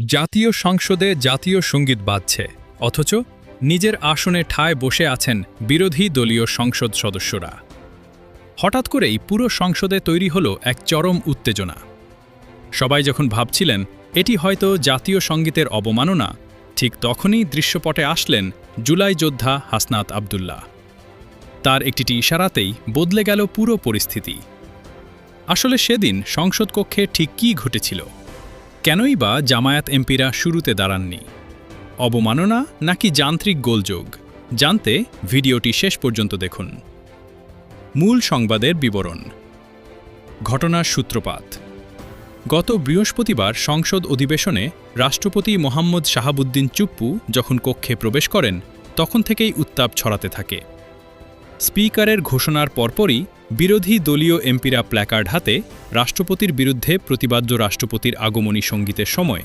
জাতীয় সংসদে জাতীয় সঙ্গীত বাজছে, অথচ নিজের আসনে ঠায় বসে আছেন বিরোধী দলীয় সংসদ সদস্যরা। হঠাৎ করেই পুরো সংসদে তৈরি হলো এক চরম উত্তেজনা। সবাই যখন ভাবছিলেন এটি হয়তো জাতীয় সঙ্গীতের অবমাননা, ঠিক তখনই দৃশ্যপটে আসলেন জুলাই যোদ্ধা হাসনাত আবদুল্লাহ। তার একটি ইশারাতেই বদলে গেল পুরো পরিস্থিতি। আসলে সেদিন সংসদ কক্ষে ঠিক কী ঘটেছিল? কেনই বা জামায়াত এমপিরা শুরুতে দাঁড়াননি? অবমাননা নাকি যান্ত্রিক গোলযোগ? জানতে ভিডিওটি শেষ পর্যন্ত দেখুন। মূল সংবাদের বিবরণ। ঘটনার সূত্রপাত। গত বৃহস্পতিবার সংসদ অধিবেশনে রাষ্ট্রপতি মোহাম্মদ শাহাবুদ্দিন চুপ্পু যখন কক্ষে প্রবেশ করেন, তখন থেকেই উত্তাপ ছড়াতে থাকে। স্পিকারের ঘোষণার পরপরই বিরোধী দলীয় এমপিরা প্ল্যাকার্ড হাতে রাষ্ট্রপতির বিরুদ্ধে প্রতিবাদ্য রাষ্ট্রপতির আগমনী সঙ্গীতের সময়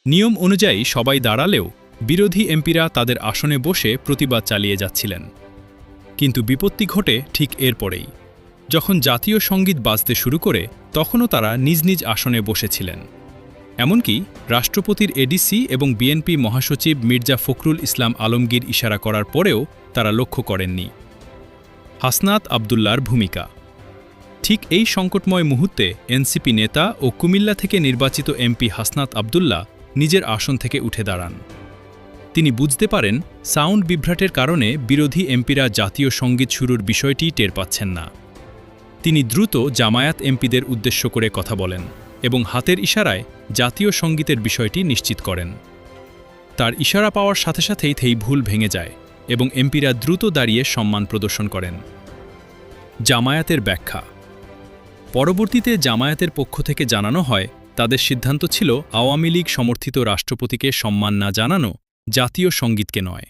নিয়ম অনুযায়ী সবাই দাঁড়ালেও বিরোধী এমপিরা তাদের আসনে বসে প্রতিবাদ চালিয়ে যাচ্ছিলেন। কিন্তু বিপত্তি ঘটে ঠিক এরপরেই। যখন জাতীয় সঙ্গীত বাজতে শুরু করে, তখনও তারা নিজ নিজ আসনে বসেছিলেন। এমনকি রাষ্ট্রপতির এডিসি এবং বিএনপি মহাসচিব মির্জা ফখরুল ইসলাম আলমগীর ইশারা করার পরেও তারা লক্ষ্য করেননি হাসনাত আবদুল্লাহর ভূমিকা। ঠিক এই সংকটময় মুহূর্তে এনসিপি নেতা ও কুমিল্লা থেকে নির্বাচিত এমপি হাসনাত আবদুল্লাহ নিজের আসন থেকে উঠে দাঁড়ান। তিনি বুঝতে পারেন সাউন্ড বিভ্রাটের কারণে বিরোধী এমপিরা জাতীয় সঙ্গীত শুরুর বিষয়টি টের পাচ্ছেন না। তিনি দ্রুত জামায়াত এমপিদের উদ্দেশ্য করে কথা বলেন এবং হাতের ইশারায় জাতীয় সঙ্গীতের বিষয়টি নিশ্চিত করেন। তার ইশারা পাওয়ার সাথে সাথেই সেই ভুল ভেঙে যায় এবং এমপিরা দ্রুত দাঁড়িয়ে সম্মান প্রদর্শন করেন। জামায়াতের ব্যাখ্যা। পরবর্তীতে জামায়াতের পক্ষ থেকে জানানো হয়, তাদের সিদ্ধান্ত ছিল আওয়ামী লীগ সমর্থিত রাষ্ট্রপতিকে সম্মান না জানানো, জাতীয় সঙ্গীতকে নয়।